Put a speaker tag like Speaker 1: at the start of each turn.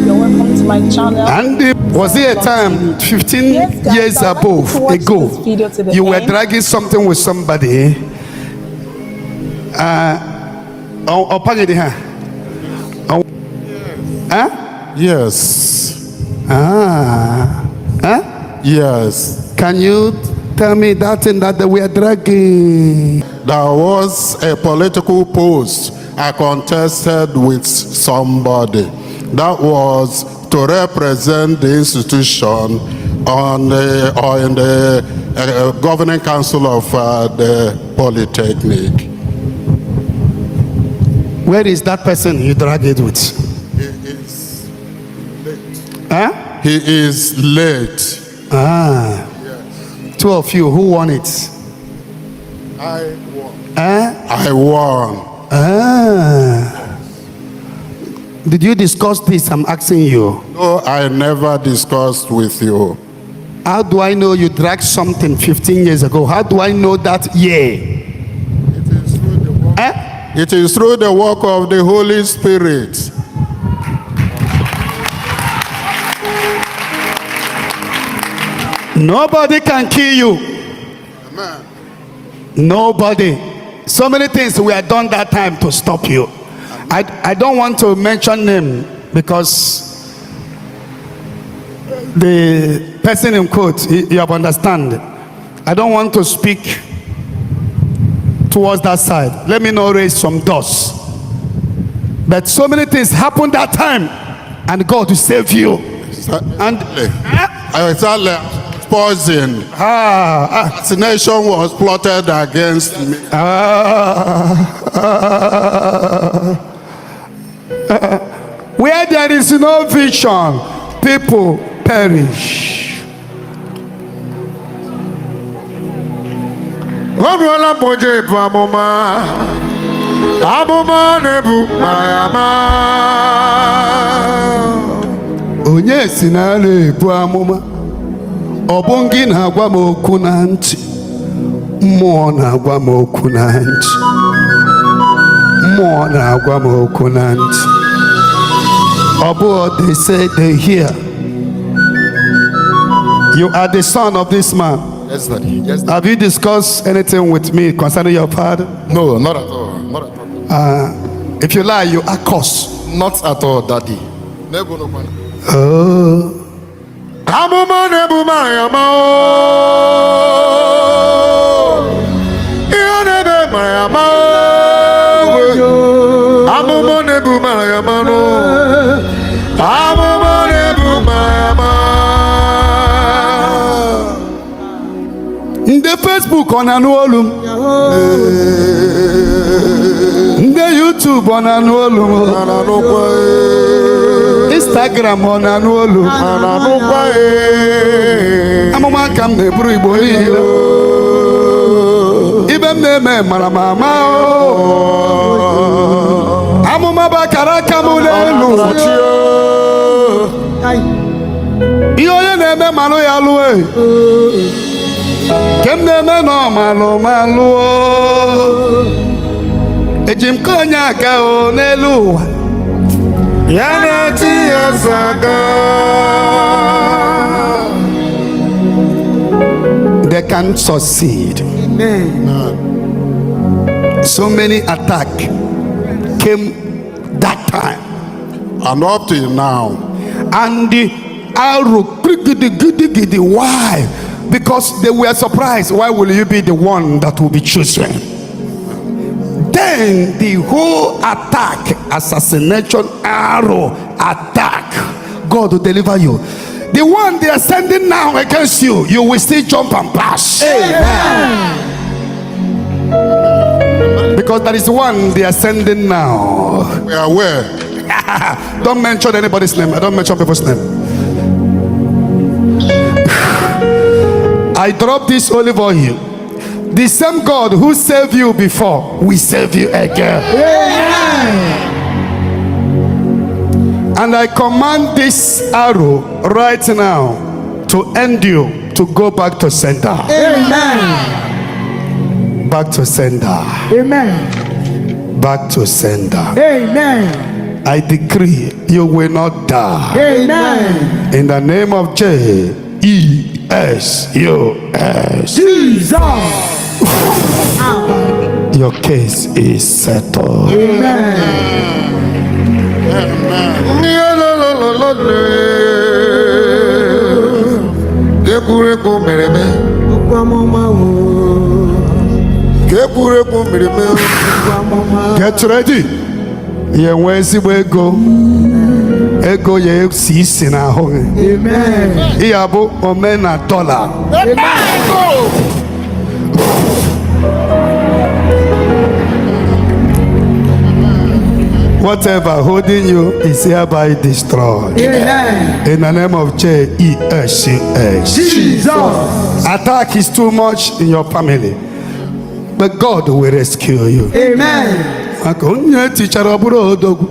Speaker 1: You're welcome to my channel.
Speaker 2: And was there a time 15 years ago you were dragging something with somebody?
Speaker 3: Yes. Yes.
Speaker 2: Can you tell me that thing that they were dragging?
Speaker 3: There was a political post I contested with somebody. That was to represent the institution on the, or in the governing council of the Polytechnic.
Speaker 2: Where is that person you drag it with?
Speaker 3: He is late.
Speaker 2: Huh?
Speaker 3: He is late.
Speaker 2: Yes. Two of you, who won it?
Speaker 3: I won.
Speaker 2: I
Speaker 3: won.
Speaker 2: Did you discuss this? I'm asking you.
Speaker 3: No, I never discussed with you.
Speaker 2: How do I know you dragged something 15 years ago? How do I know that year?
Speaker 3: It is through the work of the Holy Spirit.
Speaker 2: Nobody can kill you.
Speaker 3: Amen.
Speaker 2: Nobody. So many things were done that time to stop you. I don't want to mention them because the person in quote, you have understand. I don't want to speak towards that side. Let me not raise some dust. But so many things happened that time, and God will save you. And
Speaker 3: exactly. Poison. Assassination was plotted against me.
Speaker 2: Where there is no vision, people perish. Onye si na na-ebu amụma, ọ bụ gị na-agwa m okwu na ntị, mmụọ na-agwa m okwu na ntị, mmụọ na-agwa m okwu na ntị. Ọ bụ they say they hear. You are the son of this man.
Speaker 3: Yes, Daddy. Yes, Daddy.
Speaker 2: Have you discussed anything with me concerning your father?
Speaker 3: No, not at all. Not at all.
Speaker 2: If you lie, you are cursed.
Speaker 3: Not at all, Daddy. Never no man.
Speaker 2: Ndị Facebook ọ na-anụ olu m, ndị YouTube ọ na-anụ olu m, Instagram ọ na-anụ olu m, amụma ka m na-eburu Igbo niile, ibe m na-eme mara m ama, amụma bụ akara aka m n'elu, ihe onye na-eme malụ ya lụọ. Kem na-eme nọ malụ eji m ka onye aka n'elu ụwa
Speaker 3: ya na-eti ya zaga.
Speaker 2: They can't succeed.
Speaker 3: Amen.
Speaker 2: So many attacks came that time
Speaker 3: And up till now.
Speaker 2: and the arrow, why? Because they were surprised. Why will you be the one that will be chosen? Then the whole attack, assassination, arrow, attack, God will deliver you. The one they are sending now against you, you will still jump and pass. Amen. Because that is one they are sending now.
Speaker 3: We are aware.
Speaker 2: Don't mention anybody's name. I don't mention people's name. I drop this olive oil. The same God who saved you before will save you again. Amen. And I command this arrow right now to end you, to go back to sender.
Speaker 4: Amen.
Speaker 2: Back to sender.
Speaker 4: Amen.
Speaker 2: back to sender.
Speaker 4: Amen.
Speaker 2: I decree you will not die.
Speaker 4: Amen.
Speaker 2: In the name of Jesus.
Speaker 4: Jesus.
Speaker 2: Your case is settled. Get ready. Ye ezigbo ego. Ego ye si isi n'ahụ gị.
Speaker 4: Amen.
Speaker 2: Ihe bụ omena dollar. Whatever holding you is hereby destroyed.
Speaker 4: Amen.
Speaker 2: In the name of Jesus.
Speaker 4: Jesus.
Speaker 2: Attack is too much in your family, but God will rescue you.
Speaker 4: Amen.
Speaker 2: Maka onye tichara ọ bụrụ odogwu.